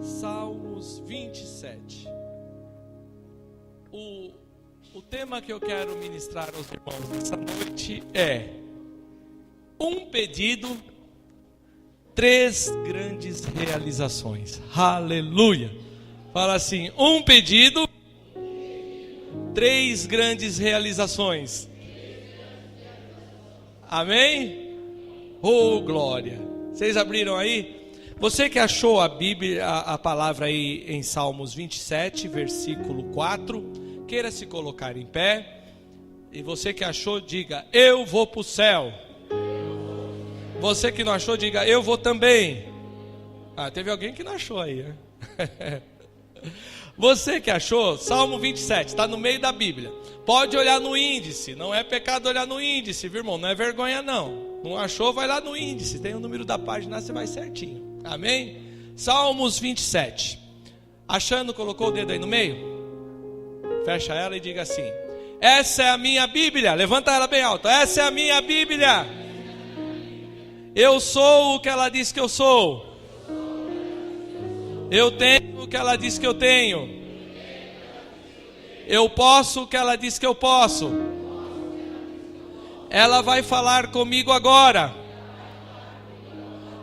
Salmos 27. O tema que eu quero ministrar aos irmãos nessa noite é um pedido, 3 grandes realizações. Aleluia! Fala assim: um pedido, 3 grandes realizações. Amém? Oh, glória! Vocês abriram aí? Você que achou a Bíblia, a palavra aí em Salmos 27, versículo 4, queira se colocar em pé. E você que achou, diga: eu vou para o céu. Você que não achou, diga: eu vou também. Teve alguém que não achou aí, né? Você que achou, Salmo 27, está no meio da Bíblia. Pode olhar no índice, não é pecado olhar no índice, viu, irmão? Não é vergonha não. Não achou, vai lá no índice, tem o número da página, você vai certinho. Amém? Salmos 27. Achando, colocou o dedo aí no meio? Fecha ela e diga assim: essa é a minha Bíblia. Levanta ela bem alto. Essa é a minha Bíblia. Eu sou o que ela diz que eu sou. Eu tenho o que ela diz que eu tenho. Eu posso o que ela diz que eu posso. Ela vai falar comigo agora.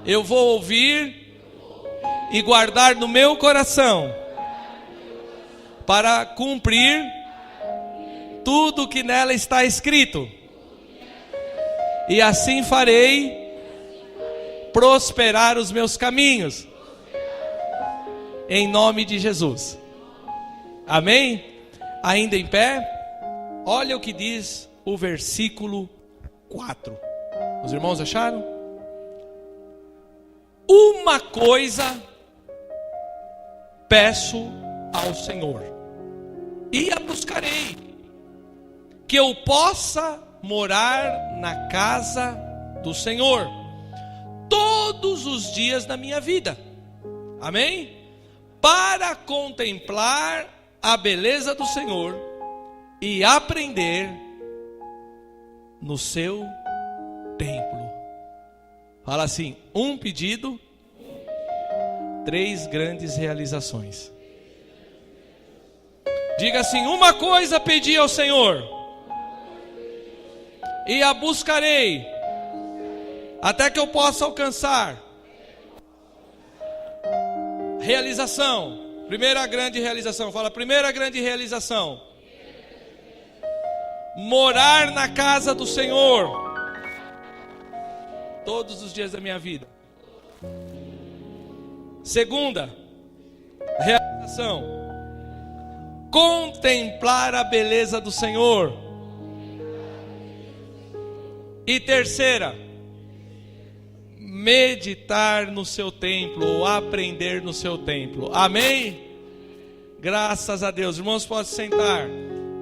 Eu vou ouvir e guardar no meu coração para cumprir tudo que nela está escrito. E assim farei prosperar os meus caminhos. Em nome de Jesus. Amém? Ainda em pé? Olha o que diz o versículo 4. Os irmãos acharam? Uma coisa peço ao Senhor, e a buscarei, que eu possa morar na casa do Senhor todos os dias da minha vida. Amém? Para contemplar a beleza do Senhor e aprender no seu templo. Fala assim: um pedido, 3 grandes realizações. Diga assim: uma coisa pedi ao Senhor, e a buscarei, até que eu possa alcançar. Realização. Primeira grande realização. Fala: primeira grande realização: morar na casa do Senhor todos os dias da minha vida. Segunda realização: contemplar a beleza do Senhor. E terceira, meditar no seu templo, ou aprender no seu templo. Amém? Graças a Deus. Irmãos, podem sentar.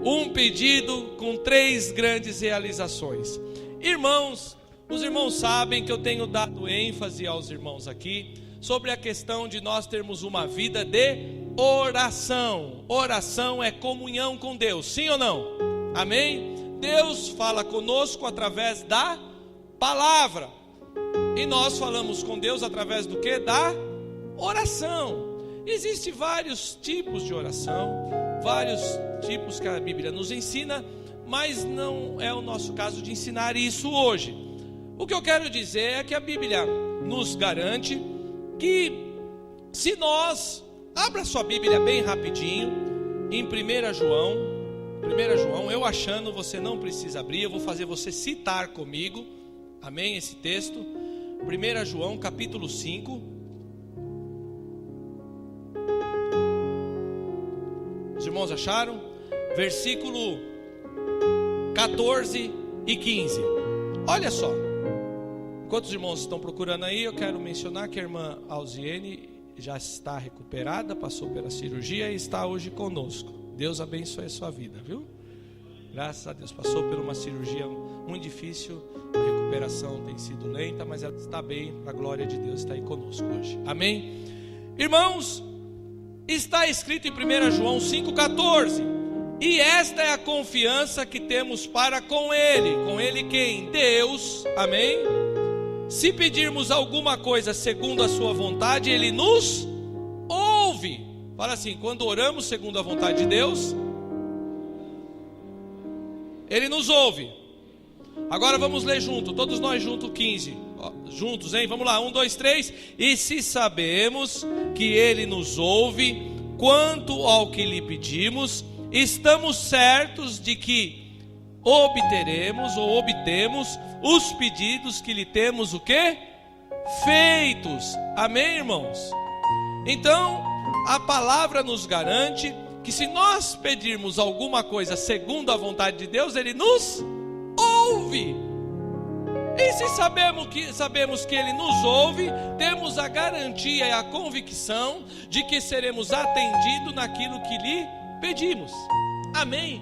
Um pedido com 3 grandes realizações. Irmãos, os irmãos sabem que eu tenho dado ênfase aos irmãos aqui sobre a questão de nós termos uma vida de oração. Oração é comunhão com Deus, sim ou não? Amém? Deus fala conosco através da palavra. E nós falamos com Deus através do que? Da oração. Existem vários tipos de oração, vários tipos que a Bíblia nos ensina, mas não é o nosso caso de ensinar isso hoje. O que eu quero dizer é que a Bíblia nos garante que se nós, abra sua Bíblia bem rapidinho, em 1 João, eu achando, você não precisa abrir, eu vou fazer você citar comigo, amém, esse texto. 1 João capítulo 5. Os irmãos acharam? Versículo 14 e 15. Olha só. Enquanto os irmãos estão procurando aí, eu quero mencionar que a irmã Alziene já está recuperada, passou pela cirurgia e está hoje conosco. Deus abençoe a sua vida, viu? Graças a Deus, passou por uma cirurgia muito difícil, a recuperação tem sido lenta, mas ela está bem, para a glória de Deus, está aí conosco hoje. Amém? Irmãos, está escrito em 1 João 5,14: e esta é a confiança que temos para com Ele quem? Deus, amém? Se pedirmos alguma coisa segundo a sua vontade, Ele nos ouve. ouve. Fala assim: quando oramos segundo a vontade de Deus, Ele nos ouve. Agora vamos ler junto, todos nós juntos, 15. Juntos, hein? Vamos lá, 1, 2, 3. E se sabemos que Ele nos ouve quanto ao que lhe pedimos, estamos certos de que obteremos ou obtemos os pedidos que lhe temos o quê? Feitos. Amém, irmãos? Então, a palavra nos garante que se nós pedirmos alguma coisa segundo a vontade de Deus, Ele nos ouve. E se sabemos que Ele nos ouve, temos a garantia e a convicção de que seremos atendidos naquilo que lhe pedimos. Amém?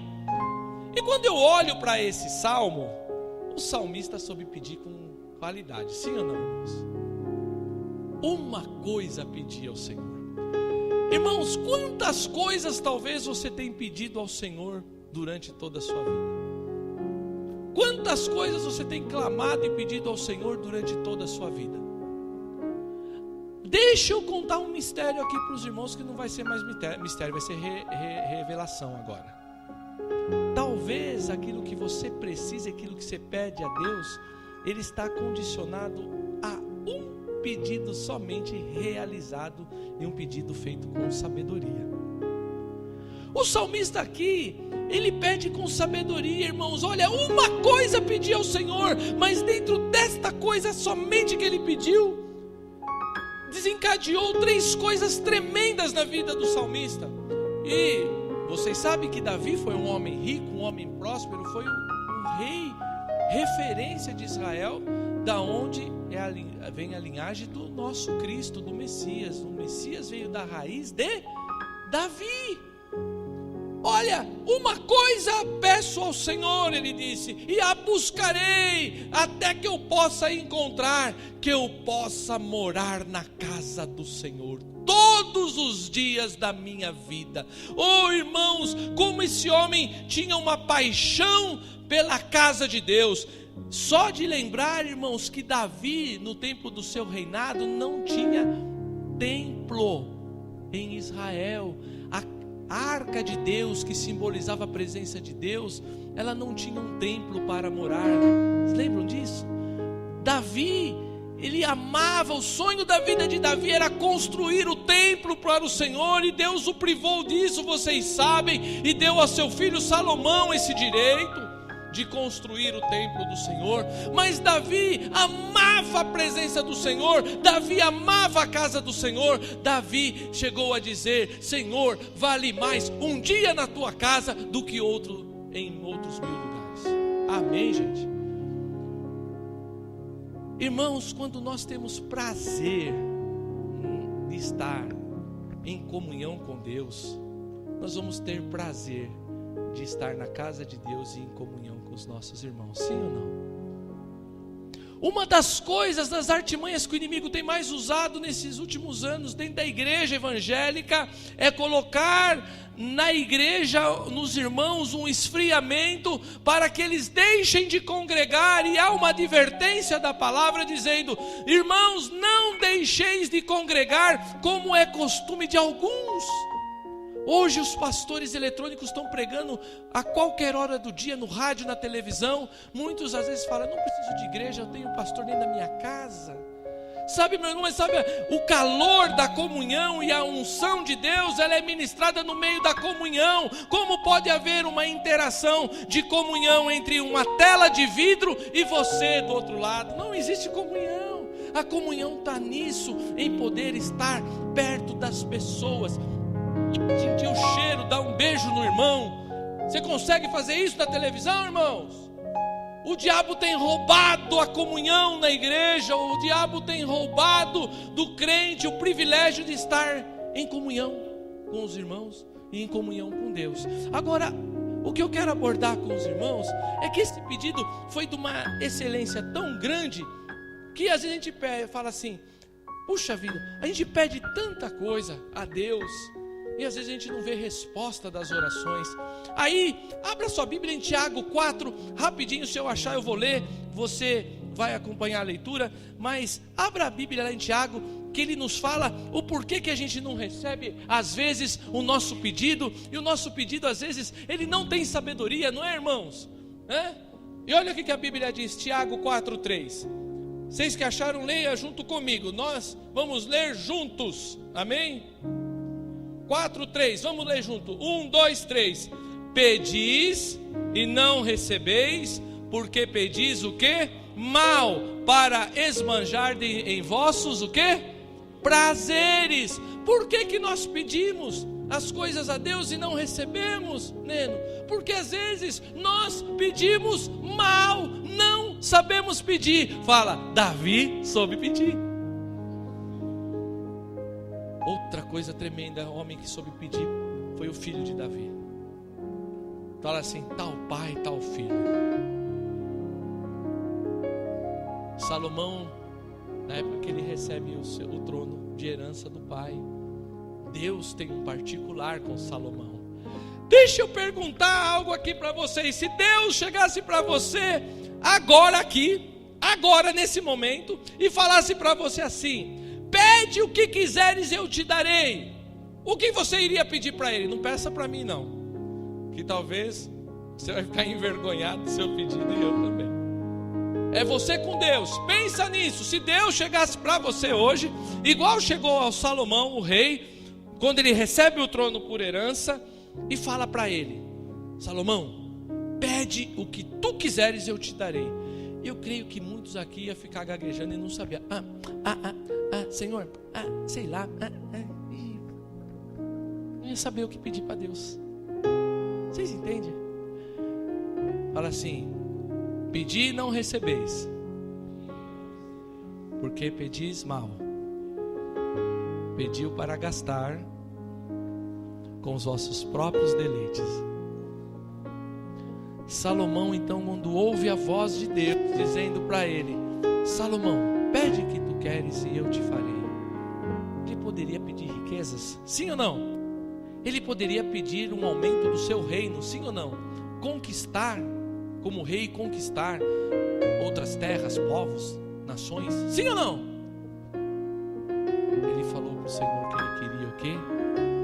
E quando eu olho para esse salmo, o salmista soube pedir com qualidade, sim ou não, irmãos? Uma coisa pedi ao Senhor. Irmãos, quantas coisas talvez você tenha pedido ao Senhor durante toda a sua vida? Quantas coisas você tem clamado e pedido ao Senhor durante toda a sua vida? Deixa eu contar um mistério aqui para os irmãos, que não vai ser mais mistério, vai ser revelação agora. Talvez aquilo que você precisa, aquilo que você pede a Deus, Ele está condicionado a um pedido somente realizado e um pedido feito com sabedoria. O salmista aqui, ele pede com sabedoria, irmãos. Olha, uma coisa pedi ao Senhor, mas dentro desta coisa somente que ele pediu, desencadeou 3 coisas tremendas na vida do salmista. E vocês sabem que Davi foi um homem rico, um homem próspero, foi um rei, referência de Israel, da onde vem a linhagem do nosso Cristo, do Messias. O Messias veio da raiz de Davi. Olha, uma coisa peço ao Senhor, ele disse, e a buscarei até que eu possa encontrar, que eu possa morar na casa do Senhor todos os dias da minha vida. Oh, irmãos, como esse homem tinha uma paixão pela casa de Deus. Só de lembrar, irmãos, que Davi, no tempo do seu reinado, não tinha templo em Israel. A arca de Deus, que simbolizava a presença de Deus, ela não tinha um templo para morar. Vocês lembram disso? Davi, ele amava, o sonho da vida de Davi era construir o templo para o Senhor, e Deus o privou disso, vocês sabem, e deu a seu filho Salomão esse direito de construir o templo do Senhor. Mas Davi amava a presença do Senhor, Davi amava a casa do Senhor. Davi chegou a dizer: Senhor, vale mais um dia na tua casa do que outro em outros 1000 lugares. Amém, gente? Irmãos, quando nós temos prazer de estar em comunhão com Deus, nós vamos ter prazer de estar na casa de Deus e em comunhão com os nossos irmãos, sim ou não? Uma das coisas, das artimanhas que o inimigo tem mais usado nesses últimos anos dentro da igreja evangélica, é colocar na igreja, nos irmãos, um esfriamento para que eles deixem de congregar. E há uma advertência da palavra dizendo: irmãos, não deixeis de congregar como é costume de alguns. Hoje os pastores eletrônicos estão pregando a qualquer hora do dia, no rádio, na televisão. Muitos às vezes falam: não preciso de igreja, eu tenho pastor nem na minha casa. Sabe, meu irmão, mas sabe, o calor da comunhão e a unção de Deus, ela é ministrada no meio da comunhão. Como pode haver uma interação de comunhão entre uma tela de vidro e você do outro lado? Não existe comunhão. A comunhão está nisso, em poder estar perto das pessoas, sentir o cheiro, dar um beijo no irmão. Você consegue fazer isso na televisão, irmãos? O diabo tem roubado a comunhão na igreja. O diabo tem roubado do crente o privilégio de estar em comunhão com os irmãos e em comunhão com Deus. Agora, o que eu quero abordar com os irmãos é que esse pedido foi de uma excelência tão grande que às vezes a gente fala assim: puxa vida, a gente pede tanta coisa a Deus e às vezes a gente não vê resposta das orações. Aí, abra sua Bíblia em Tiago 4, rapidinho, se eu achar eu vou ler. Você vai acompanhar a leitura, mas abra a Bíblia lá em Tiago, que ele nos fala o porquê que a gente não recebe às vezes o nosso pedido, e o nosso pedido às vezes ele não tem sabedoria, não é, irmãos? E olha o que a Bíblia diz, Tiago 4:3. Vocês que acharam, leia junto comigo, nós vamos ler juntos, amém? 4:3, vamos ler junto, 1, 2, 3. Pedis e não recebeis, porque pedis o quê? Mal, para esbanjar em vossos o quê? Prazeres. Por que nós pedimos as coisas a Deus e não recebemos, Neno? Porque às vezes nós pedimos mal, não sabemos pedir. Fala, Davi soube pedir. Outra coisa tremenda, homem que soube pedir, foi o filho de Davi. Fala assim, tal pai, tal filho. Salomão, na época que ele recebe o trono de herança do pai, Deus tem um particular com Salomão. Deixa eu perguntar algo aqui para vocês. Se Deus chegasse para você agora aqui, agora nesse momento, e falasse para você assim: pede o que quiseres, eu te darei. O que você iria pedir para ele? Não peça para mim não, que talvez você vai ficar envergonhado do seu pedido, e eu também. É você com Deus, pensa nisso. Se Deus chegasse para você hoje, igual chegou ao Salomão, o rei, quando ele recebe o trono por herança, e fala para ele: Salomão, pede o que tu quiseres, eu te darei. Eu creio que muitos aqui iam ficar gaguejando e não sabiam. Senhor, sei lá, não ia saber o que pedir para Deus. Vocês entendem? Fala assim: pedi e não recebeis, porque pedis mal. Pediu para gastar com os vossos próprios deleites. Salomão então, quando ouve a voz de Deus dizendo para ele: Salomão, pede o que tu queres e eu te farei. Ele poderia pedir riquezas, sim ou não? Ele poderia pedir um aumento do seu reino, sim ou não? Conquistar, como rei, conquistar outras terras, povos, nações, sim ou não? Ele falou para o Senhor que ele queria o quê?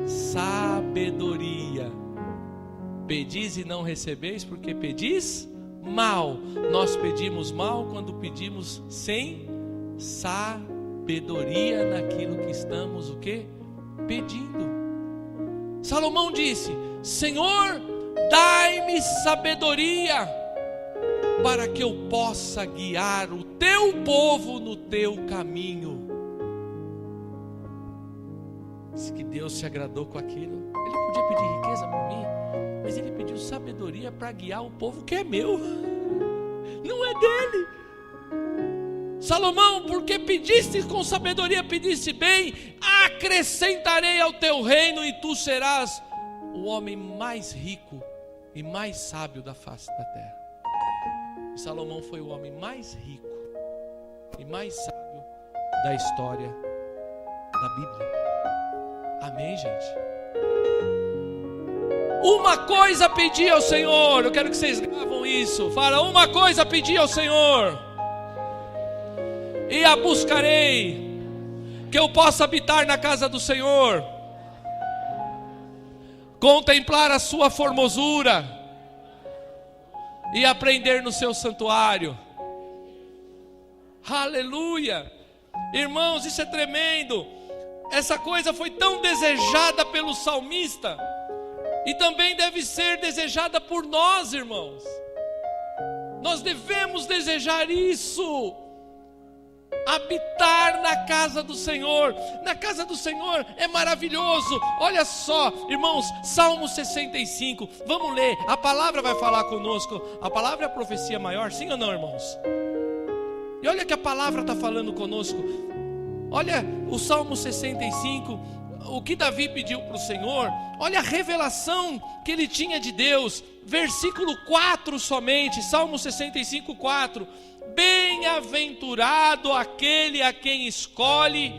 Sabedoria. Pedis e não recebeis, porque pedis mal. Nós pedimos mal quando pedimos sem sabedoria naquilo que estamos o quê? Pedindo. Salomão disse: Senhor, dai-me sabedoria para que eu possa guiar o teu povo no teu caminho. Diz que Deus se agradou com aquilo. Ele podia pedir riqueza por mim, mas ele pediu sabedoria para guiar o povo que é meu, não é dele. Salomão, porque pediste com sabedoria, pediste bem, acrescentarei ao teu reino e tu serás o homem mais rico e mais sábio da face da terra. E Salomão foi o homem mais rico e mais sábio da história da Bíblia. Amém, gente? Uma coisa pedi ao Senhor, eu quero que vocês gravam isso. Fala, uma coisa pedi ao Senhor, e a buscarei, que eu possa habitar na casa do Senhor, contemplar a sua formosura e aprender no seu santuário. Aleluia! Irmãos, isso é tremendo. Essa coisa foi tão desejada pelo salmista, e também deve ser desejada por nós, irmãos. Nós devemos desejar isso. Habitar na casa do Senhor. Na casa do Senhor é maravilhoso. Olha só, irmãos, Salmo 65. Vamos ler, a palavra vai falar conosco. A palavra é a profecia maior, sim ou não, irmãos? E olha que a palavra está falando conosco. Olha o Salmo 65, o que Davi pediu para o Senhor. Olha a revelação que ele tinha de Deus. Versículo 4 somente, Salmo 65, 4. Bem-aventurado aquele a quem escolhes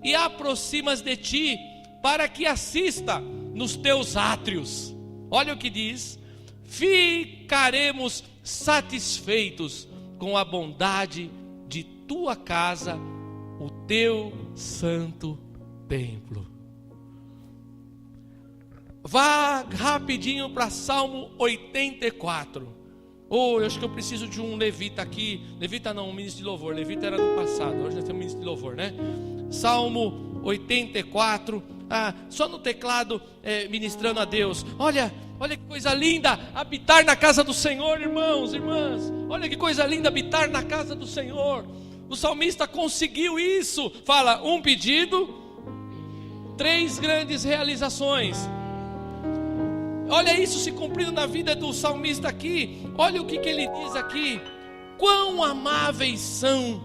e aproximas de ti, para que assista nos teus átrios. Olha o que diz: ficaremos satisfeitos com a bondade de tua casa, o teu santo templo. Vá rapidinho para Salmo 84. Eu acho que eu preciso de um levita aqui. Levita não, um ministro de louvor. Levita era no passado, hoje nós temos um ministro de louvor, né? Salmo 84. Só no teclado, ministrando a Deus. Olha que coisa linda habitar na casa do Senhor, irmãos, irmãs. Olha que coisa linda habitar na casa do Senhor. O salmista conseguiu isso. Fala, um pedido, 3 grandes realizações. Olha isso se cumprindo na vida do salmista aqui. Olha o que ele diz aqui: quão amáveis são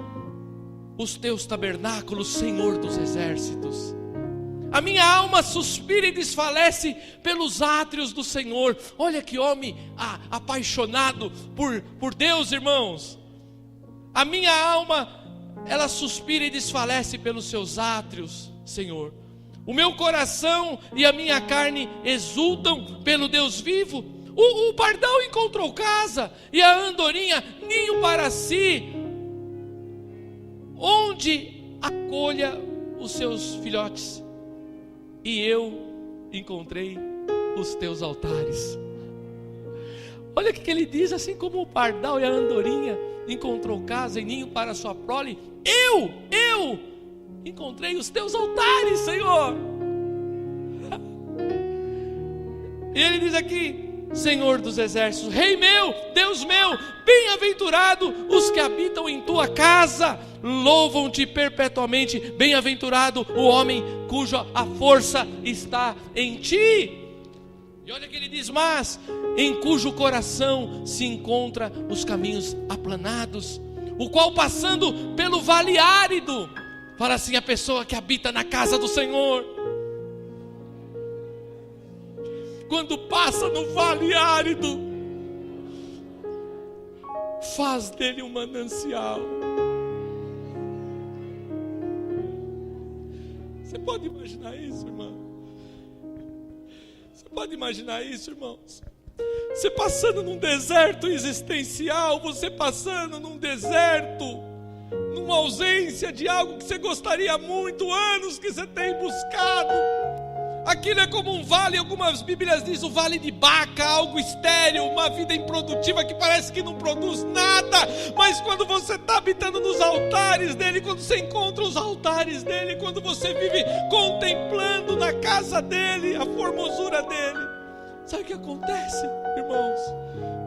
os teus tabernáculos, Senhor dos exércitos. A minha alma suspira e desfalece pelos átrios do Senhor. Olha que homem apaixonado por Deus, irmãos. A minha alma, ela suspira e desfalece pelos seus átrios, Senhor. O meu coração e a minha carne exultam pelo Deus vivo. O pardal encontrou casa e a andorinha ninho para si, onde acolha os seus filhotes. E eu encontrei os teus altares. Olha o que ele diz: assim como o pardal e a andorinha encontrou casa e ninho para sua prole, eu encontrei os teus altares, Senhor. E ele diz aqui: Senhor dos exércitos, Rei meu, Deus meu, bem-aventurado os que habitam em tua casa, louvam-te perpetuamente. Bem-aventurado o homem cuja a força está em ti. E olha que ele diz: mas em cujo coração se encontra os caminhos aplanados, o qual passando pelo vale árido. Fala assim, a pessoa que habita na casa do Senhor, quando passa no vale árido, faz dele um manancial. Você pode imaginar isso, irmão? Você pode imaginar isso, irmãos? Você passando num deserto existencial, você passando num deserto, numa ausência de algo que você gostaria há muito anos que você tem buscado. Aquilo é como um vale, algumas bíblias dizem o vale de Baca, algo estéril, uma vida improdutiva que parece que não produz nada. Mas quando você está habitando nos altares dele, quando você encontra os altares dele, quando você vive contemplando na casa dele a formosura dele, sabe o que acontece, irmãos?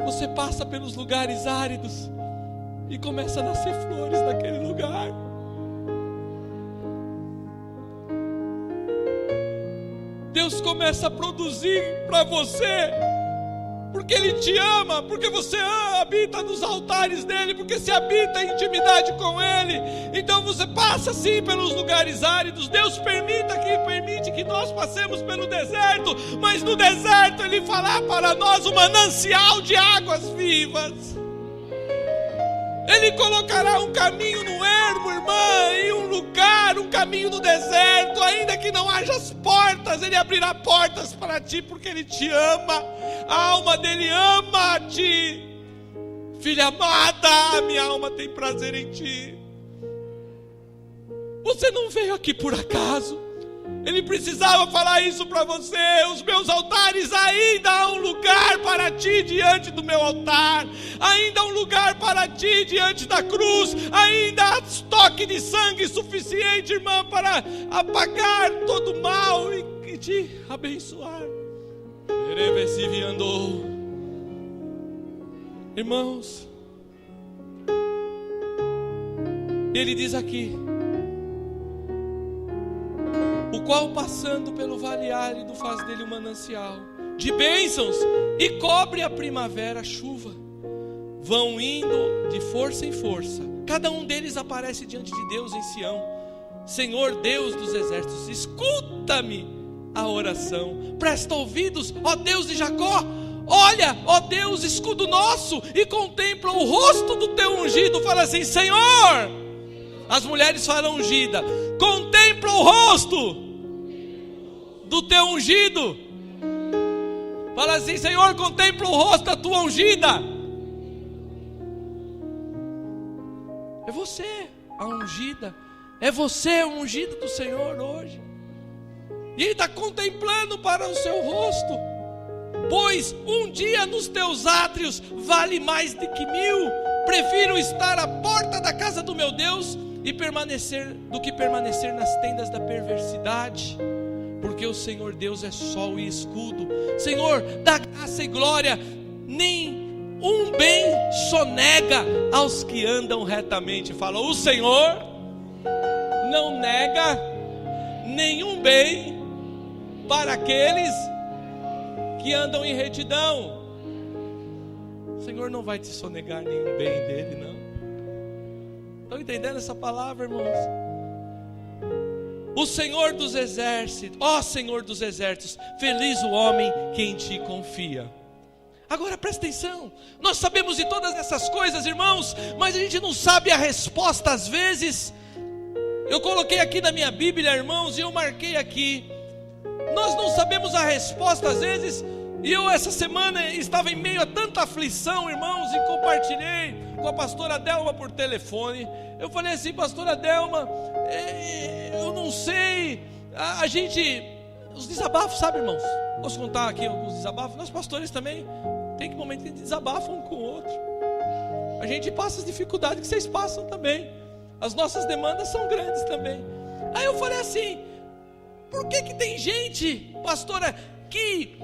Você passa pelos lugares áridos e começa a nascer flores naquele lugar. Deus começa a produzir para você, porque Ele te ama, porque você habita nos altares dEle, porque se habita em intimidade com Ele. Então você passa sim pelos lugares áridos. Deus permite que nós passemos pelo deserto, mas no deserto Ele fará para nós um manancial de águas vivas. Ele colocará um caminho no ermo, irmã, em um lugar, um caminho no deserto. Ainda que não haja as portas, Ele abrirá portas para ti, porque Ele te ama. A alma dEle ama a ti. Filha amada, minha alma tem prazer em ti. Você não veio aqui por acaso. Ele precisava falar isso para você. Os meus altares, ainda há um lugar para ti diante do meu altar. Ainda há um lugar para ti diante da cruz. Ainda há estoque de sangue suficiente, irmã, para apagar todo o mal e te abençoar. Irmãos, ele diz aqui: o qual passando pelo vale árido faz dele um manancial de bênçãos e cobre a primavera chuva. Vão indo de força em força, cada um deles aparece diante de Deus em Sião. Senhor Deus dos exércitos, escuta-me a oração, presta ouvidos, ó Deus de Jacó. Olha, ó Deus, escudo nosso, e contempla o rosto do teu ungido. Fala assim: Senhor. As mulheres falam ungida. Contempla o rosto do teu ungido. Fala assim: Senhor, contempla o rosto da tua ungida. ungida. É você o ungido do Senhor hoje. E Ele está contemplando para o seu rosto. Pois um dia nos teus átrios vale mais do que 1000. Prefiro estar à porta da casa do meu Deus e permanecer do que permanecer nas tendas da perversidade. Porque o Senhor Deus é sol e escudo. Senhor, dá graça e glória. Nem um bem sonega aos que andam retamente. Fala, o Senhor não nega nenhum bem para aqueles que andam em retidão. O Senhor não vai te sonegar nenhum bem dele, não. Estão entendendo essa palavra, irmãos? O Senhor dos exércitos, ó Senhor dos exércitos, feliz o homem que em ti confia. Agora presta atenção, nós sabemos de todas essas coisas, irmãos, mas a gente não sabe a resposta às vezes. Eu coloquei aqui na minha Bíblia, irmãos, e eu marquei aqui. Nós não sabemos a resposta às vezes. E eu essa semana estava em meio a tanta aflição, irmãos, e compartilhei com a pastora Delma por telefone. Eu falei assim, pastora Delma, eu não sei, a gente, os desabafos, sabe, irmãos? Posso contar aqui alguns desabafos? Nós pastores também, tem que momento que a gente desabafa um com o outro. A gente passa as dificuldades que vocês passam também. As nossas demandas são grandes também. Aí eu falei assim, por que tem gente, pastora, que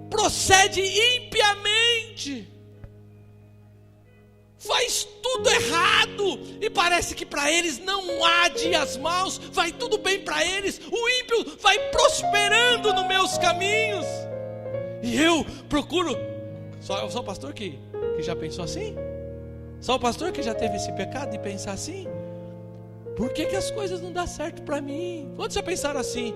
procede impiamente, faz tudo errado, e parece que para eles não há dias maus, vai tudo bem para eles, o ímpio vai prosperando nos meus caminhos, e eu procuro, só o pastor que já pensou assim? Só o pastor que já teve esse pecado de pensar assim? Por que as coisas não dão certo para mim? Quantos já pensaram assim?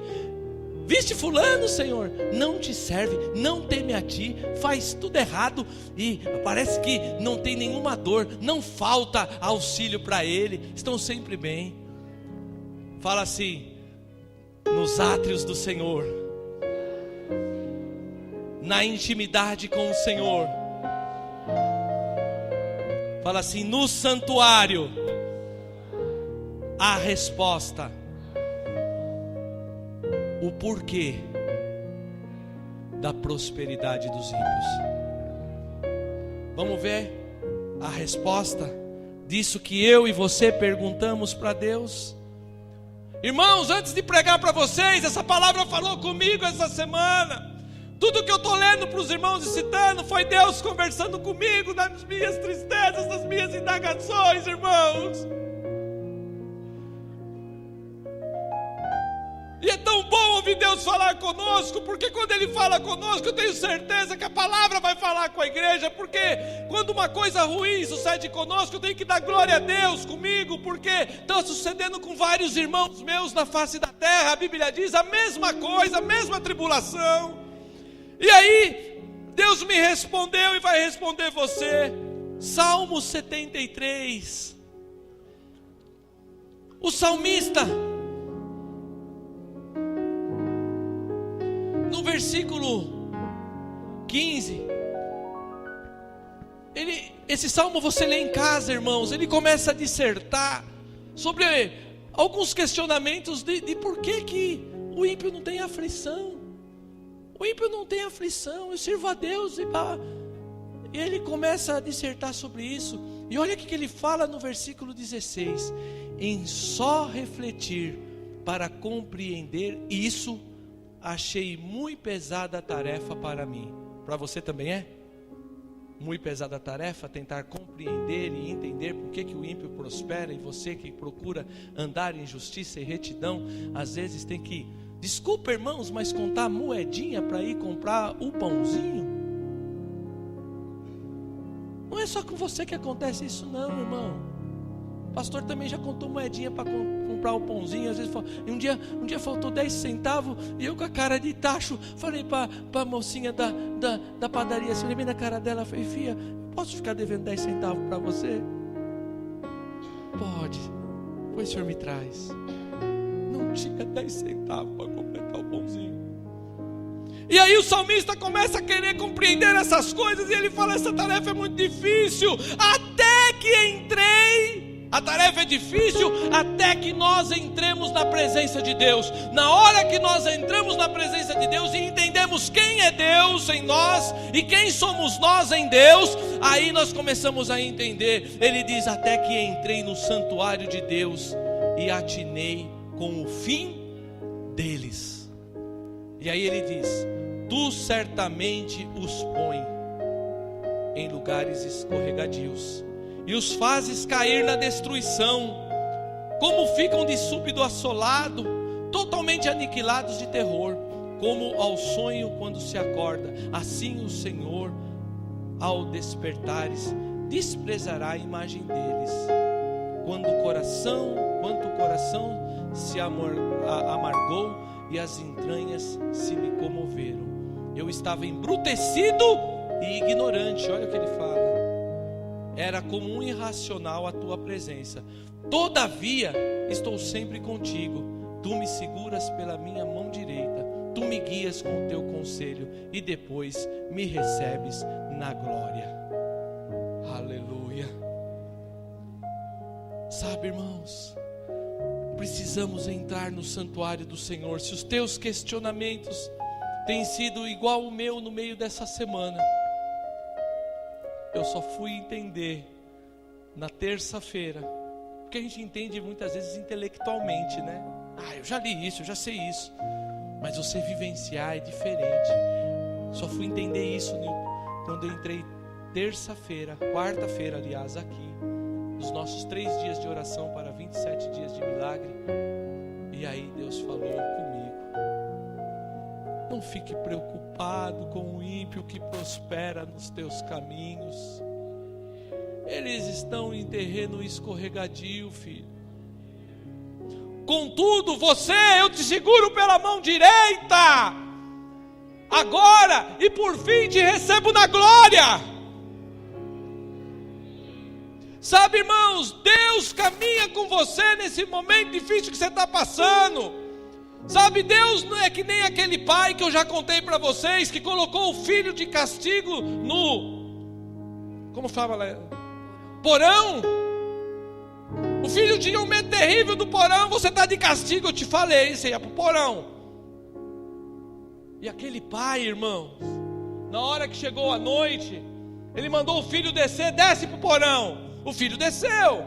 Viste fulano, Senhor, não te serve, não teme a ti, faz tudo errado e parece que não tem nenhuma dor, não falta auxílio para ele, estão sempre bem. Fala assim, nos átrios do Senhor, na intimidade com o Senhor. Fala assim, no santuário, a resposta. O porquê da prosperidade dos ímpios. Vamos ver a resposta disso que eu e você perguntamos para Deus. Irmãos, antes de pregar para vocês, essa palavra falou comigo essa semana. Tudo que eu estou lendo para os irmãos e citando foi Deus conversando comigo nas minhas tristezas, nas minhas indagações, irmãos. E é tão bom ouvir Deus falar conosco, porque quando Ele fala conosco, eu tenho certeza que a palavra vai falar com a igreja, porque quando uma coisa ruim sucede conosco, eu tenho que dar glória a Deus comigo, porque está sucedendo com vários irmãos meus na face da terra. A Bíblia diz a mesma coisa, a mesma tribulação. E aí, Deus me respondeu e vai responder você. Salmo 73. O salmista, no versículo 15, esse salmo você lê em casa, irmãos. Ele começa a dissertar sobre alguns questionamentos de por que o ímpio não tem aflição. O ímpio não tem aflição, eu sirvo a Deus. E ele começa a dissertar sobre isso. E olha o que ele fala no versículo 16: em só refletir para compreender isso, achei muito pesada a tarefa para mim. Para você também é? Muito pesada a tarefa, tentar compreender e entender por que o ímpio prospera, e você que procura andar em justiça e retidão, às vezes tem que, desculpa irmãos, mas contar moedinha para ir comprar o pãozinho. Não é só com você que acontece isso não, irmão. O pastor também já contou moedinha para comprar o pãozinho. Às vezes um dia faltou 10 centavos, e eu com a cara de tacho falei para a mocinha da padaria, assim, olhei bem na cara dela, falei: filha, posso ficar devendo 10 centavos para você? Pode. Pois o senhor me traz. Não tinha 10 centavos para completar o pãozinho. E aí o salmista começa a querer compreender essas coisas, e ele fala: essa tarefa é muito difícil, até que entrei A tarefa é difícil até que nós entremos na presença de Deus. Na hora que nós entramos na presença de Deus e entendemos quem é Deus em nós e quem somos nós em Deus, aí nós começamos a entender. Ele diz: até que entrei no santuário de Deus e atinei com o fim deles. E aí ele diz: tu certamente os põe em lugares escorregadios e os fazes cair na destruição, como ficam de súbito assolado, totalmente aniquilados de terror, como ao sonho quando se acorda. Assim o Senhor, ao despertares, desprezará a imagem deles, quanto o coração se amargou e as entranhas se me comoveram. Eu estava embrutecido e ignorante. Olha o que ele fala: era como um irracional a tua presença. Todavia estou sempre contigo. Tu me seguras pela minha mão direita. Tu me guias com o teu conselho e depois me recebes na glória. Aleluia. Sabe, irmãos, precisamos entrar no santuário do Senhor. Se os teus questionamentos têm sido igual o meu no meio dessa semana, eu só fui entender na terça-feira, porque a gente entende muitas vezes intelectualmente, né? Eu já li isso, eu já sei isso, mas você vivenciar é diferente. Só fui entender isso quando eu entrei terça-feira, quarta-feira aliás, aqui, os nossos 3 dias de oração para 27 dias de milagre. E aí Deus falou comigo: não fique preocupado com o ímpio que prospera nos teus caminhos. Eles estão em terreno escorregadio, filho. Contudo, eu te seguro pela mão direita, agora e por fim te recebo na glória. Sabe, irmãos, Deus caminha com você nesse momento difícil que você está passando. Sabe, Deus não é que nem aquele pai que eu já contei para vocês, que colocou o filho de castigo como fala lá? Porão. O filho tinha um medo terrível do porão. Você está de castigo, eu te falei, você ia para o porão. E aquele pai, irmãos, na hora que chegou a noite, ele mandou o filho descer: desce para o porão. O filho desceu.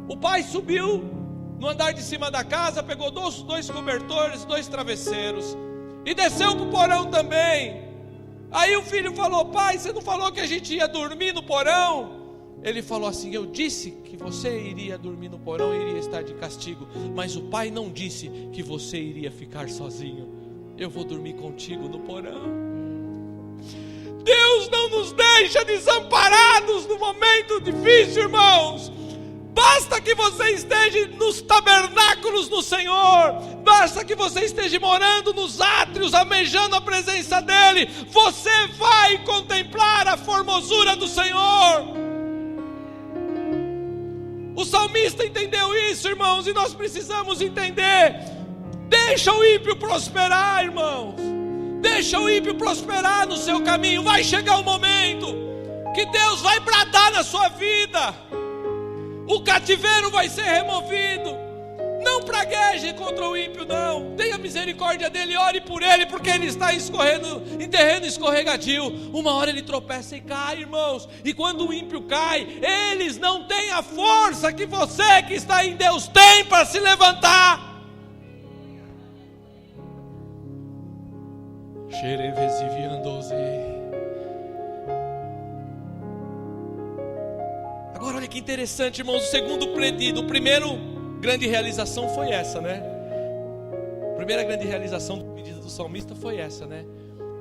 O pai subiu no andar de cima da casa, pegou dois cobertores, 2 travesseiros e desceu para o porão também. Aí o filho falou: pai, você não falou que a gente ia dormir no porão? Ele falou assim: eu disse que você iria dormir no porão e iria estar de castigo, mas o pai não disse que você iria ficar sozinho. Eu vou dormir contigo no porão. Deus não nos deixa desamparados no momento difícil, irmãos. Basta que você esteja nos tabernáculos do Senhor, basta que você esteja morando nos átrios, almejando a presença dEle, você vai contemplar a formosura do Senhor. O salmista entendeu isso, irmãos, e nós precisamos entender. Deixa o ímpio prosperar, irmãos. Deixa o ímpio prosperar no seu caminho. Vai chegar o momento que Deus vai bradar na sua vida. O cativeiro vai ser removido. Não pragueje contra o ímpio, não. Tenha misericórdia dele, ore por ele, porque ele está em terreno escorregadio. Uma hora ele tropeça e cai, irmãos. E quando o ímpio cai, eles não têm a força que você que está em Deus tem para se levantar. Agora olha que interessante, irmãos, o segundo pedido. O primeiro grande realização foi essa, né? A primeira grande realização do pedido do salmista foi essa, né?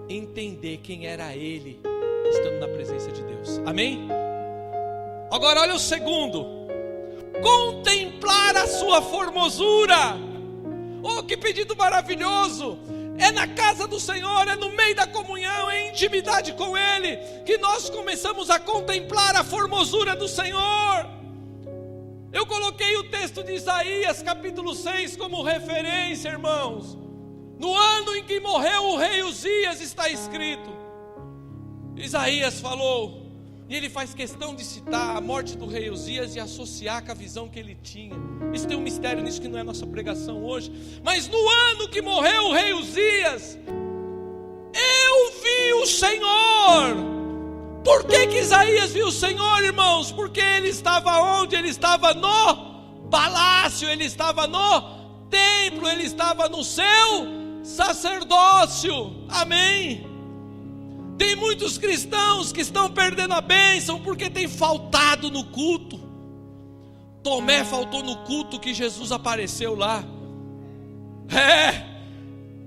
Entender quem era ele estando na presença de Deus. Amém? Agora olha o segundo: contemplar a sua formosura. Oh, que pedido maravilhoso! É na casa do Senhor, é no meio da comunhão, é em intimidade com Ele, que nós começamos a contemplar a formosura do Senhor. Eu coloquei o texto de Isaías capítulo 6 como referência, irmãos. No ano em que morreu o rei Uzias está escrito. Isaías falou: E ele faz questão de citar a morte do rei Uzias e associar com a visão que ele tinha. Isso tem um mistério nisso que não é nossa pregação hoje. Mas no ano que morreu o rei Uzias, eu vi o Senhor. Por que Isaías viu o Senhor, irmãos? Porque ele estava onde? Ele estava no palácio, ele estava no templo, ele estava no seu sacerdócio. Amém? Tem muitos cristãos que estão perdendo a bênção porque tem faltado no culto. Tomé faltou no culto que Jesus apareceu lá.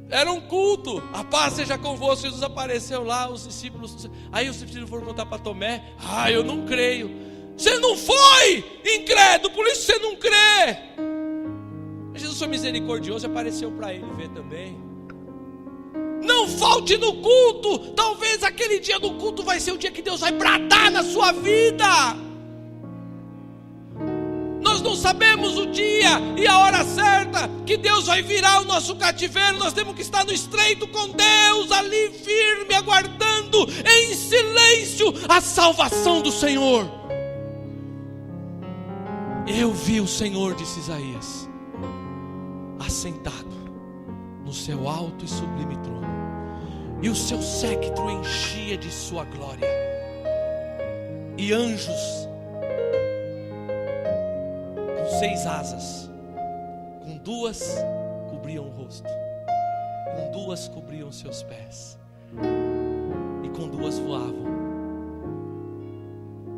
Era um culto. A paz seja convosco. Jesus apareceu lá, os discípulos. Aí os discípulos foram contar para Tomé: eu não creio. Você não foi incrédulo, por isso você não crê. Jesus foi misericordioso e apareceu para ele ver também. Não falte no culto. Talvez aquele dia do culto vai ser o dia que Deus vai bradar na sua vida. Nós não sabemos o dia e a hora certa que Deus vai virar o nosso cativeiro. Nós temos que estar no estreito com Deus, ali firme, aguardando em silêncio a salvação do Senhor. Eu vi o Senhor, disse Isaías, assentado no seu alto e sublime trono, e o seu séquito enchia de sua glória, e anjos com 6 asas, com 2 cobriam o rosto, com 2 cobriam seus pés, e com 2 voavam,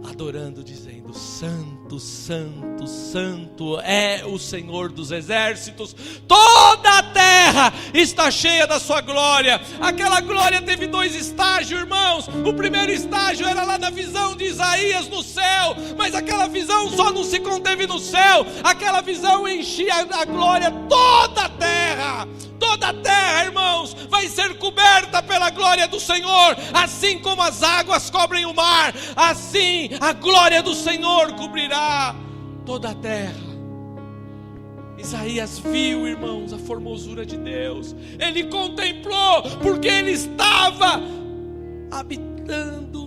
adorando, dizendo: Santo, Santo, Santo é o Senhor dos exércitos. Toda a terra está cheia da sua glória. Aquela glória teve 2 estágios, irmãos. O primeiro estágio era lá na visão de Isaías no céu, mas aquela visão só não se conteve no céu. Aquela visão enchia a glória toda a terra. Toda a terra, irmãos, vai ser coberta pela glória do Senhor. Assim como as águas cobrem o mar, assim a glória do Senhor cobrirá toda a terra. Isaías viu, irmãos, a formosura de Deus. Ele contemplou, porque ele estava habitando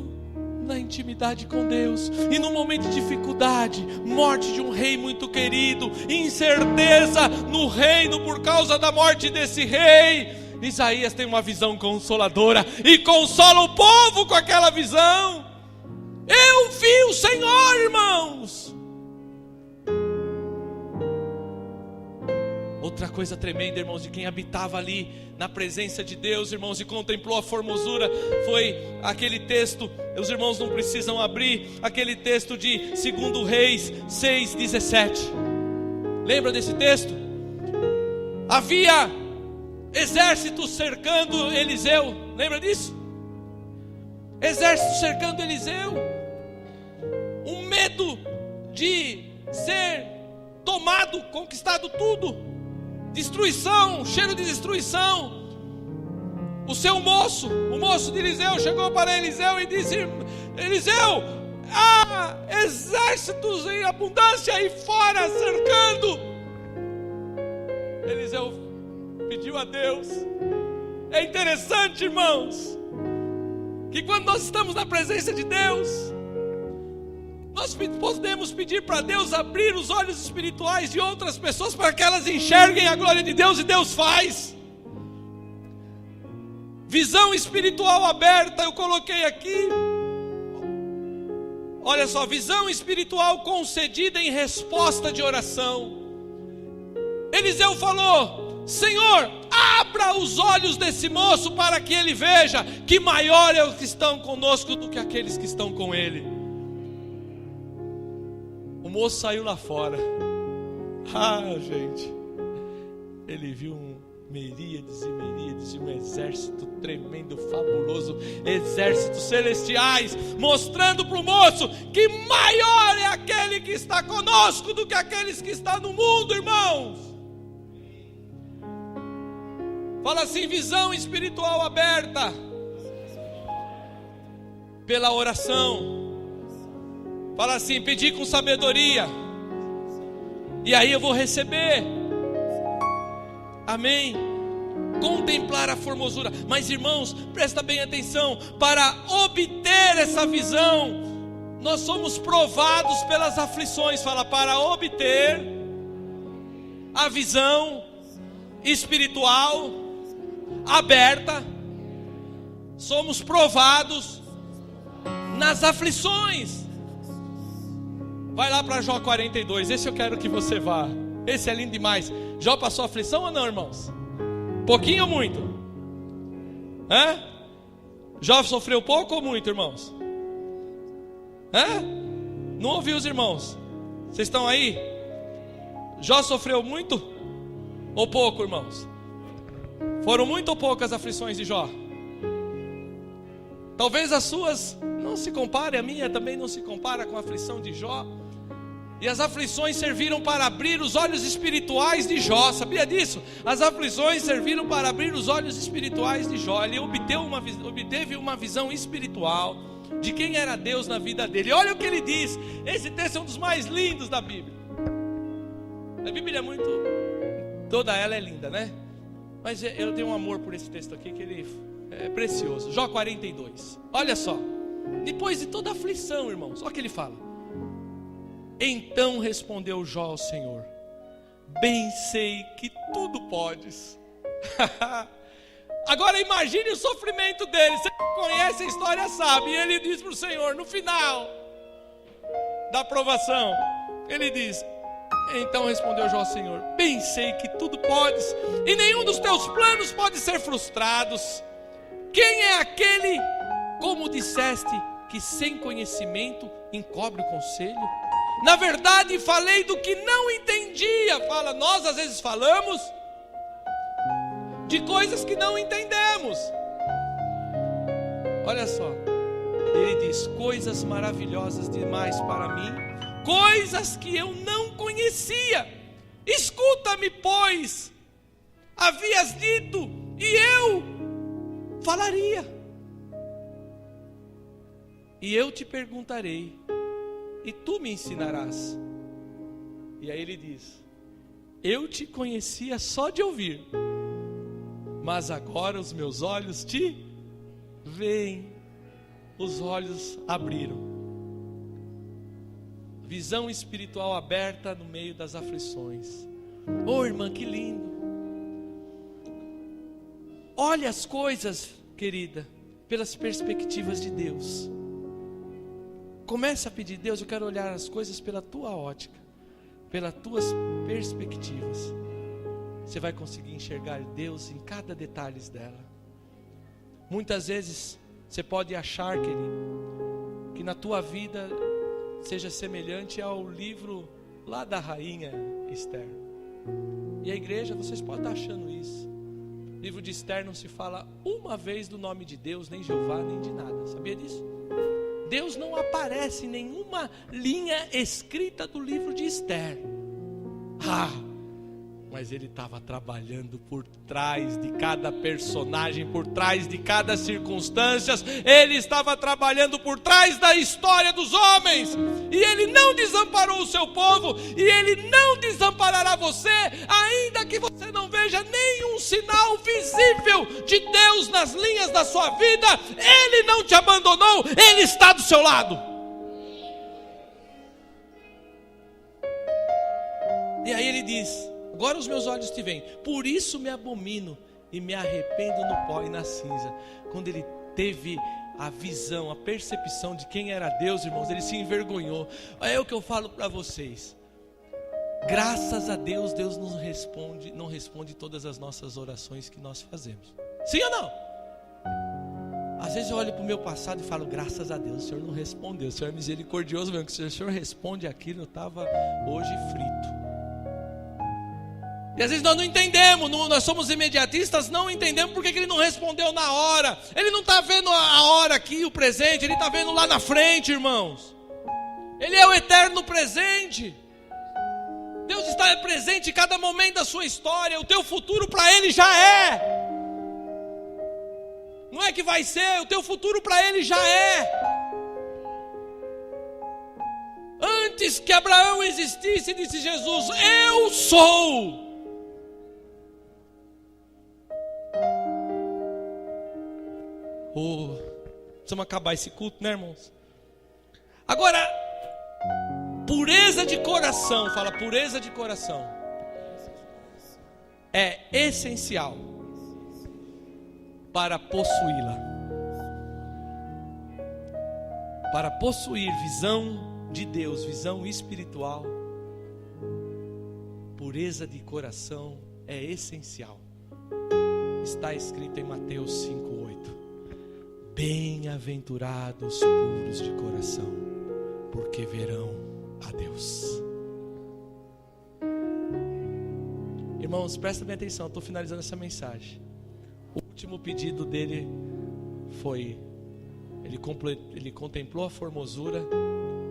na intimidade com Deus. E no momento de dificuldade, morte de um rei muito querido, incerteza no reino por causa da morte desse rei, Isaías tem uma visão consoladora e consola o povo com aquela visão. Eu vi o Senhor, irmãos. Outra coisa tremenda, irmãos, de quem habitava ali na presença de Deus, irmãos, e contemplou a formosura, foi aquele texto. Os irmãos não precisam abrir, aquele texto de 2 Reis 6:17. Lembra desse texto? Havia exércitos cercando Eliseu. Lembra disso? Exército cercando Eliseu. Um medo de ser tomado, conquistado tudo. Destruição, cheiro de destruição. O moço de Eliseu chegou para Eliseu e disse: Eliseu, há exércitos em abundância aí fora cercando. Eliseu pediu a Deus. É interessante, irmãos, que quando nós estamos na presença de Deus, nós podemos pedir para Deus abrir os olhos espirituais de outras pessoas para que elas enxerguem a glória de Deus, e Deus faz. Visão espiritual aberta, eu coloquei aqui. Olha só, visão espiritual concedida em resposta de oração. Eliseu falou: Senhor, abra os olhos desse moço para que ele veja que maior é os que estão conosco do que aqueles que estão com ele. O moço saiu lá fora. Gente, ele viu miríades e miríades de um exército tremendo, fabuloso, exércitos celestiais, mostrando para o moço que maior é aquele que está conosco do que aqueles que estão no mundo, irmãos. Fala assim: visão espiritual aberta pela oração. Fala assim: pedir com sabedoria, e aí eu vou receber. Amém? Contemplar a formosura. Mas, irmãos, presta bem atenção. Para obter essa visão, Nós somos provados pelas aflições, fala, para obter a visão espiritual aberta. Somos provados nas aflições. Vai lá para Jó 42, esse eu quero que você vá. Esse é lindo demais. Jó passou aflição ou não, irmãos? Pouquinho ou muito? Hã? Jó sofreu pouco ou muito, irmãos? Hã? Não ouvi os irmãos? Vocês estão aí? Jó sofreu muito ou pouco, irmãos? Foram muito ou poucas aflições de Jó? Talvez as suas não se compare, a minha também não se compara com a aflição de Jó. E as aflições serviram para abrir os olhos espirituais de Jó, sabia disso? As aflições serviram para abrir os olhos espirituais de Jó. Ele obteve uma visão espiritual de quem era Deus na vida dele. Olha o que ele diz, esse texto é um dos mais lindos da Bíblia. A Bíblia é muito, toda ela é linda, né? Mas eu tenho um amor por esse texto aqui, que ele é precioso. Jó 42, olha só. Depois de toda aflição, irmãos, olha o que ele fala. Então respondeu Jó ao Senhor: bem sei que tudo podes. Agora imagine o sofrimento dele. Você conhece a história, sabe. E ele diz para o Senhor, no final da provação, ele diz: então respondeu Jó ao Senhor: bem sei que tudo podes, e nenhum dos teus planos pode ser frustrados. Quem é aquele, como disseste, que sem conhecimento encobre o conselho? Na verdade falei do que não entendia. Fala, nós às vezes falamos de coisas que não entendemos. Olha só, ele diz: coisas maravilhosas demais para mim, coisas que eu não conhecia. Escuta-me, pois, havias dito, e eu falaria, e eu te perguntarei, e tu me ensinarás. E aí ele diz: eu te conhecia só de ouvir, mas agora os meus olhos te veem. Os olhos abriram. Visão espiritual aberta no meio das aflições. Oh, irmã, que lindo. Olha as coisas, querida, pelas perspectivas de Deus. Comece a pedir: Deus, eu quero olhar as coisas pela tua ótica, pelas tuas perspectivas. Você vai conseguir enxergar Deus em cada detalhe dela. Muitas vezes você pode achar, querido, que na tua vida seja semelhante ao livro lá da rainha Esther. E a igreja, vocês podem estar achando isso. O livro de Esther não se fala uma vez do nome de Deus, nem Jeová, nem de nada. Sabia disso? Deus não aparece em nenhuma linha escrita do livro de Esther. Mas ele estava trabalhando por trás de cada personagem, por trás de cada circunstância. Ele estava trabalhando por trás da história dos homens. E ele não desamparou o seu povo, e ele não desamparará você, ainda que você não veja nenhum sinal visível de Deus nas linhas da sua vida. Ele não te abandonou, ele está do seu lado. E aí ele diz: agora os meus olhos te veem, por isso me abomino e me arrependo no pó e na cinza. Quando ele teve a visão, a percepção de quem era Deus, irmãos, ele se envergonhou. É o que eu falo para vocês. Graças a Deus, Deus não responde todas as nossas orações que nós fazemos. Sim ou não? Às vezes eu olho para o meu passado e falo: graças a Deus, o Senhor não respondeu. O Senhor é misericordioso mesmo, que se o Senhor responde aquilo, eu estava hoje frito. E às vezes nós não entendemos, nós somos imediatistas, não entendemos porque que ele não respondeu na hora. Ele não está vendo a hora aqui, o presente, ele está vendo lá na frente, irmãos. Ele é o eterno presente. Deus está presente em cada momento da sua história. O teu futuro para ele já é. Não é que vai ser, o teu futuro para ele já é. Antes que Abraão existisse, disse Jesus: eu sou. Precisamos acabar esse culto, né, irmãos? Agora, pureza de coração, fala pureza de coração, é essencial para possuí-la. Para possuir visão de Deus, visão espiritual, pureza de coração é essencial. Está escrito em Mateus 5:8: bem-aventurados puros de coração, porque verão a Deus. Irmãos, prestem bem atenção, estou finalizando essa mensagem. O último pedido dele foi, ele contemplou a formosura,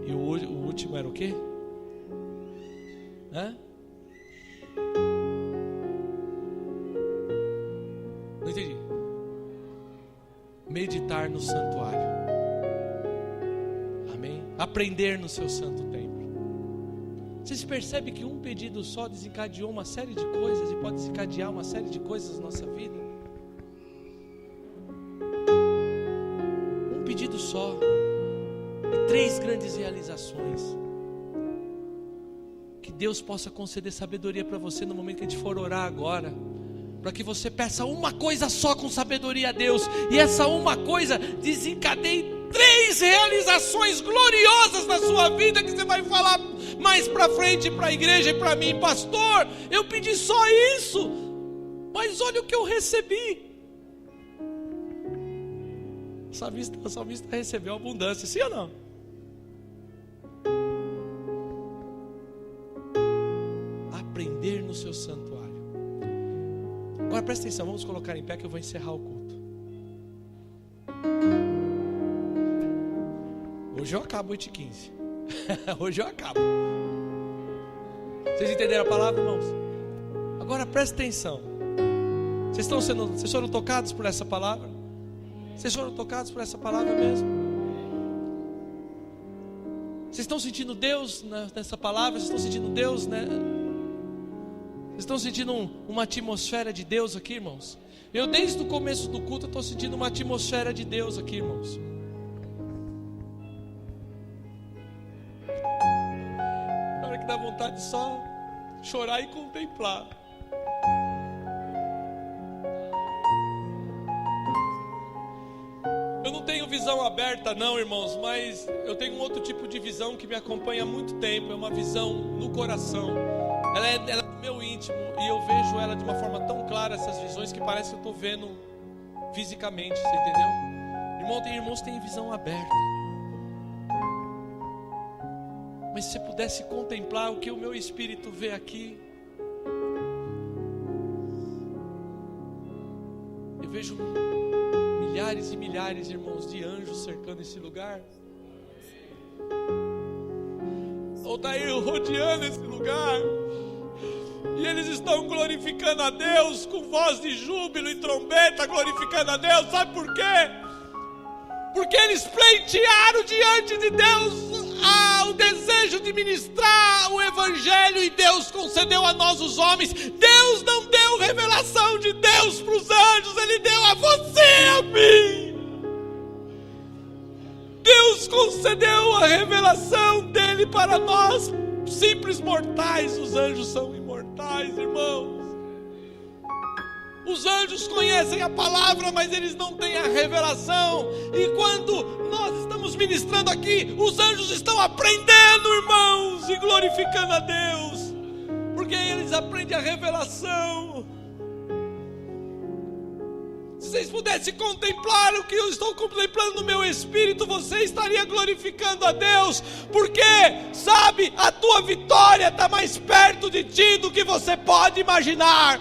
e o último era o quê? Não entendi. Meditar no santuário. Amém? Aprender no seu santo templo. Vocês percebem que um pedido só desencadeou uma série de coisas, e pode desencadear uma série de coisas na nossa vida? Um pedido só, e 3 grandes realizações. Que Deus possa conceder sabedoria para você no momento que a gente for orar agora, para que você peça uma coisa só com sabedoria a Deus, e essa uma coisa desencadeie 3 realizações gloriosas na sua vida, que você vai falar mais para frente para a igreja e para mim: pastor, eu pedi só isso, mas olha o que eu recebi. O salmista recebeu abundância, sim ou não? Aprender no seu santuário. Agora presta atenção, vamos colocar em pé que eu vou encerrar o culto. Hoje eu acabo 8h15. Hoje eu acabo. Vocês entenderam a palavra, irmãos? Agora presta atenção. Vocês foram tocados por essa palavra? Vocês foram tocados por essa palavra mesmo? Vocês estão sentindo Deus nessa palavra? Vocês estão sentindo Deus, né? Vocês estão sentindo uma atmosfera de Deus aqui, irmãos? Eu desde o começo do culto estou sentindo uma atmosfera de Deus aqui, irmãos. Na hora que dá vontade de só chorar e contemplar. Eu não tenho visão aberta não, irmãos, mas eu tenho um outro tipo de visão que me acompanha há muito tempo. É uma visão no coração. Ela é do meu íntimo, e eu vejo ela de uma forma tão clara, essas visões, que parece que eu estou vendo fisicamente, você entendeu? Irmão, tem irmãos que têm visão aberta. Mas se você pudesse contemplar o que o meu espírito vê aqui, eu vejo milhares e milhares, irmãos, de anjos cercando esse lugar. Altair rodeando esse lugar, e eles estão glorificando a Deus com voz de júbilo e trombeta, glorificando a Deus. Sabe por quê? Porque eles pleitearam diante de Deus o desejo de ministrar o Evangelho, e Deus concedeu a nós os homens. Deus não deu revelação de Deus para os anjos, Ele deu a você e a mim. Deus concedeu a revelação dele para nós, simples mortais. Os anjos são imortais, irmãos. Os anjos conhecem a palavra, mas eles não têm a revelação. E quando nós estamos ministrando aqui, os anjos estão aprendendo, irmãos, e glorificando a Deus, porque eles aprendem a revelação. Se vocês pudessem contemplar o que eu estou contemplando no meu espírito, você estaria glorificando a Deus, porque, sabe, a tua vitória está mais perto de ti do que você pode imaginar.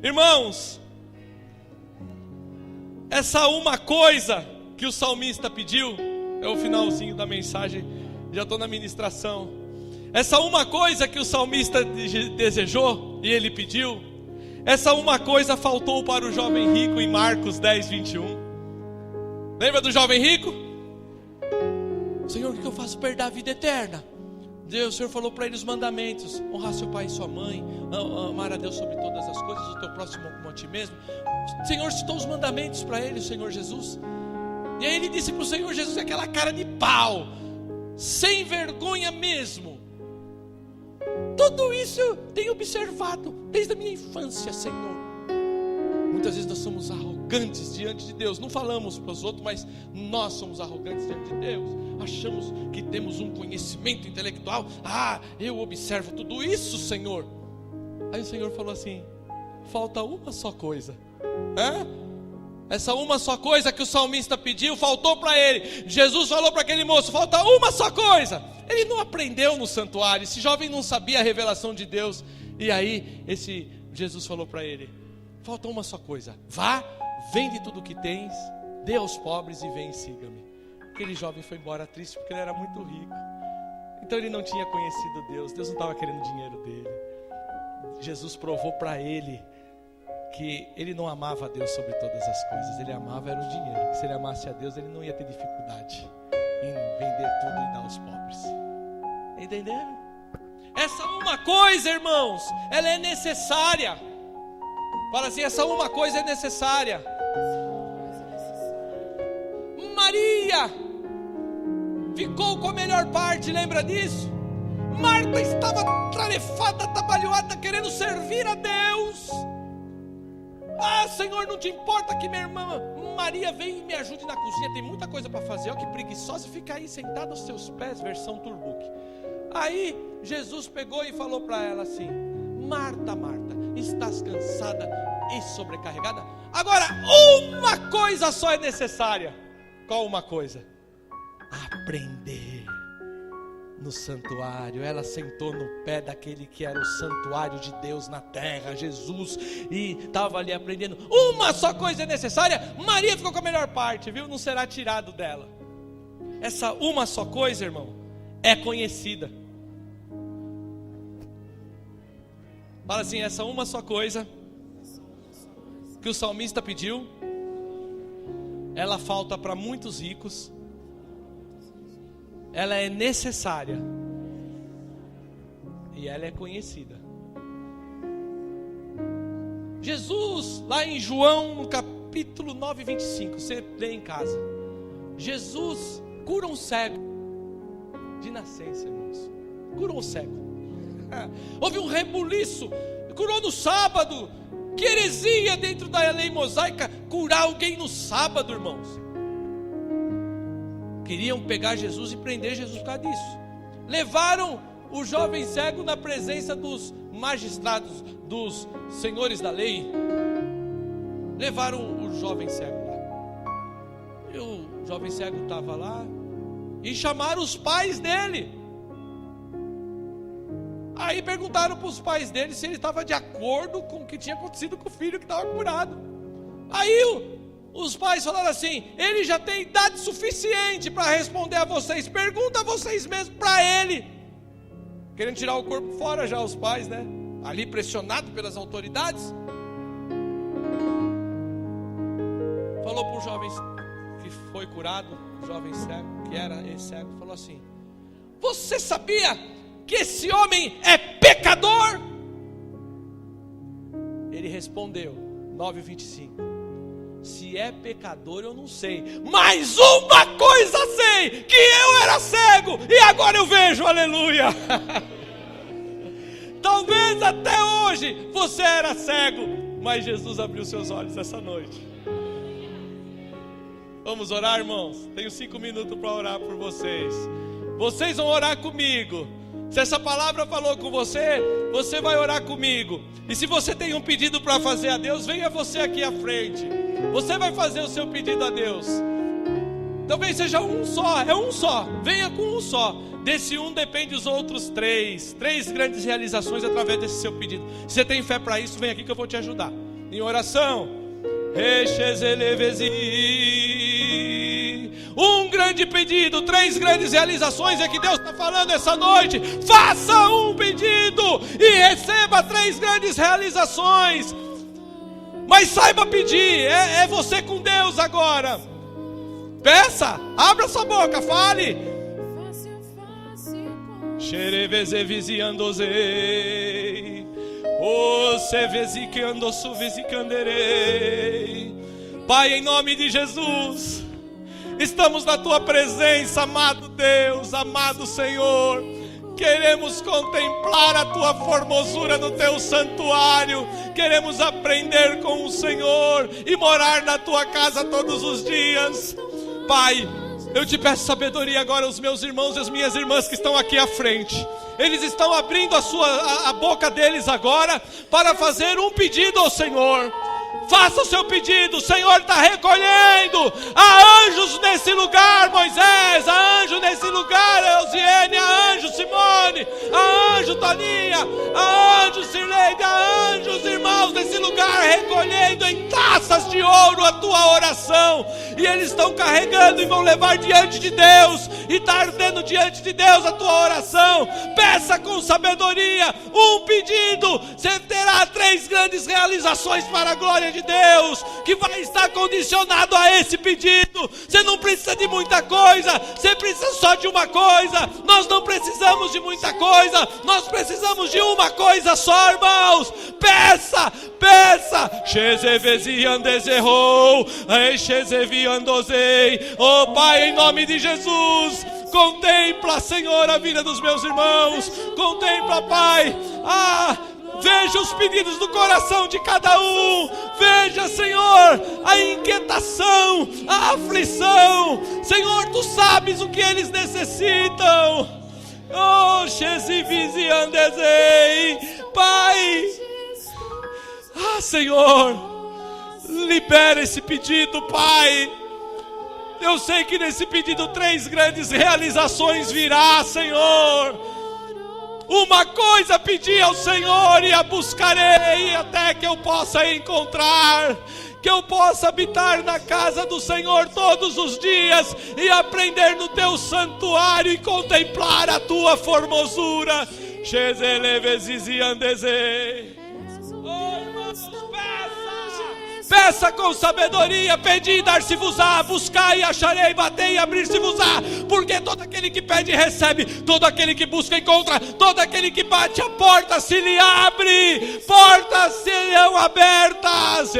Irmãos, essa uma coisa que o salmista pediu, é o finalzinho da mensagem, já estou na ministração. Essa uma coisa que o salmista desejou e ele pediu, essa uma coisa faltou para o jovem rico em Marcos 10, 21. Lembra do jovem rico? Senhor, o que eu faço para herdar a vida eterna? O Senhor falou para ele os mandamentos: honrar seu pai e sua mãe, amar a Deus sobre todas as coisas, o teu próximo como a ti mesmo. O Senhor citou os mandamentos para ele, o Senhor Jesus. E aí ele disse para o Senhor Jesus, aquela cara de pau, sem vergonha mesmo: tudo isso eu tenho observado desde a minha infância, Senhor. Muitas vezes nós somos arrogantes diante de Deus. Não falamos para os outros, mas nós somos arrogantes diante de Deus. Achamos que temos um conhecimento intelectual. Eu observo tudo isso, Senhor. Aí o Senhor falou assim: falta uma só coisa. Essa uma só coisa que o salmista pediu, faltou para ele. Jesus falou para aquele moço: falta uma só coisa. Ele não aprendeu no santuário. Esse jovem não sabia a revelação de Deus. E aí esse Jesus falou para ele: falta uma só coisa. Vá, vende tudo o que tens, dê aos pobres e vem e siga-me. Aquele jovem foi embora triste porque ele era muito rico. Então ele não tinha conhecido Deus. Deus não estava querendo o dinheiro dele. Jesus provou para ele que ele não amava a Deus sobre todas as coisas. Ele amava era o dinheiro. Que se ele amasse a Deus, ele não ia ter dificuldade em vender tudo e dar aos pobres. Entenderam? Essa uma coisa, irmãos, ela é necessária. Fala assim: essa uma coisa é necessária. Maria ficou com a melhor parte, lembra disso? Marta estava atarefada, atabalhoada, querendo servir a Deus. Senhor, não te importa que minha irmã Maria venha e me ajude na cozinha, tem muita coisa para fazer. Olha que preguiçosa, fica aí sentada aos seus pés, versão Turbook. Aí Jesus pegou e falou para ela assim: Marta, Marta, estás cansada e sobrecarregada? Agora uma coisa só é necessária. Qual uma coisa? Aprender no santuário. Ela sentou no pé daquele que era o santuário de Deus na terra, Jesus, e estava ali aprendendo. Uma só coisa é necessária. Maria ficou com a melhor parte, viu? Não será tirado dela. Essa uma só coisa, irmão, é conhecida. Fala assim: essa uma só coisa que o salmista pediu, ela falta para muitos ricos. Ela é necessária e ela é conhecida. Jesus, lá em João, no capítulo 9, 25, você lê em casa. Jesus cura um cego de nascença, irmãos. Curou um cego. Houve um rebuliço, curou no sábado. Que heresia dentro da lei mosaica curar alguém no sábado, irmãos. Queriam pegar Jesus e prender Jesus por causa disso. Levaram o jovem cego na presença dos magistrados, dos senhores da lei. Levaram o jovem cego lá. E o jovem cego estava lá. E chamaram os pais dele. Aí perguntaram para os pais dele se ele estava de acordo com o que tinha acontecido com o filho que estava curado. Aí os pais falaram assim: ele já tem idade suficiente para responder a vocês. Pergunta a vocês mesmos para ele. Querendo tirar o corpo fora já, os pais, né? Ali pressionado pelas autoridades. Falou para o jovem que foi curado, o jovem cego, que era esse cego, falou assim: você sabia que esse homem é pecador? Ele respondeu, 9:25: se é pecador eu não sei, mas uma coisa sei, que eu era cego e agora eu vejo, aleluia. Talvez até hoje você era cego, mas Jesus abriu seus olhos essa noite. Vamos orar, irmãos? Tenho 5 minutos para orar por vocês. Vocês vão orar comigo. Se essa palavra falou com você, você vai orar comigo. E se você tem um pedido para fazer a Deus, venha você aqui à frente. Você vai fazer o seu pedido a Deus. Talvez seja um só, é um só. Venha com um só. Desse um depende os outros 3 grandes realizações através desse seu pedido. Se você tem fé para isso, vem aqui que eu vou te ajudar. Em oração. Um grande pedido, 3 grandes realizações é que Deus está falando essa noite. Faça um pedido e receba 3 grandes realizações. Mas saiba pedir, é você com Deus agora. Peça, abra sua boca, fale. Xereveze viziandozei. Oh, se veziqueando su vezicanderei. Pai, em nome de Jesus, estamos na tua presença, amado Deus, amado Senhor. Queremos contemplar a tua formosura no teu santuário. Queremos aprender com o Senhor e morar na tua casa todos os dias. Pai, eu te peço sabedoria agora aos meus irmãos e às minhas irmãs que estão aqui à frente. Eles estão abrindo a boca deles agora para fazer um pedido ao Senhor. Faça o seu pedido. O Senhor está recolhendo. Há anjos nesse lugar, Moisés. Há anjo nesse lugar, Elziene. Há anjo, Simone. Há anjo, Toninha. Há anjo, Sirleide. Há anjos, irmãos, nesse lugar, recolhendo em taças de ouro a tua oração. E eles estão carregando e vão levar diante de Deus. E está ardendo diante de Deus a tua oração. Peça com sabedoria um pedido. Você terá 3 grandes realizações para a glória de Deus, que vai estar condicionado a esse pedido. Você não precisa de muita coisa, você precisa só de uma coisa. Nós não precisamos de muita coisa, nós precisamos de uma coisa só, irmãos. Peça, peça. Oh Pai, em nome de Jesus, contempla, Senhor, a vida dos meus irmãos. Contempla, Pai, veja os pedidos do coração de cada um. Veja, Senhor, a inquietação, a aflição. Senhor, tu sabes o que eles necessitam. Oh, Pai, Senhor, libera esse pedido, Pai. Eu sei que nesse pedido 3 grandes realizações virá, Senhor. Uma coisa pedi ao Senhor e a buscarei até que eu possa encontrar, que eu possa habitar na casa do Senhor todos os dias e aprender no teu santuário e contemplar a tua formosura. Peça com sabedoria, pedi e dar-se-vos-á, buscai e acharei, batei e abrir-se-vos-á, porque todo aquele que pede recebe, todo aquele que busca encontra, todo aquele que bate a porta se lhe abre, portas serão abertas.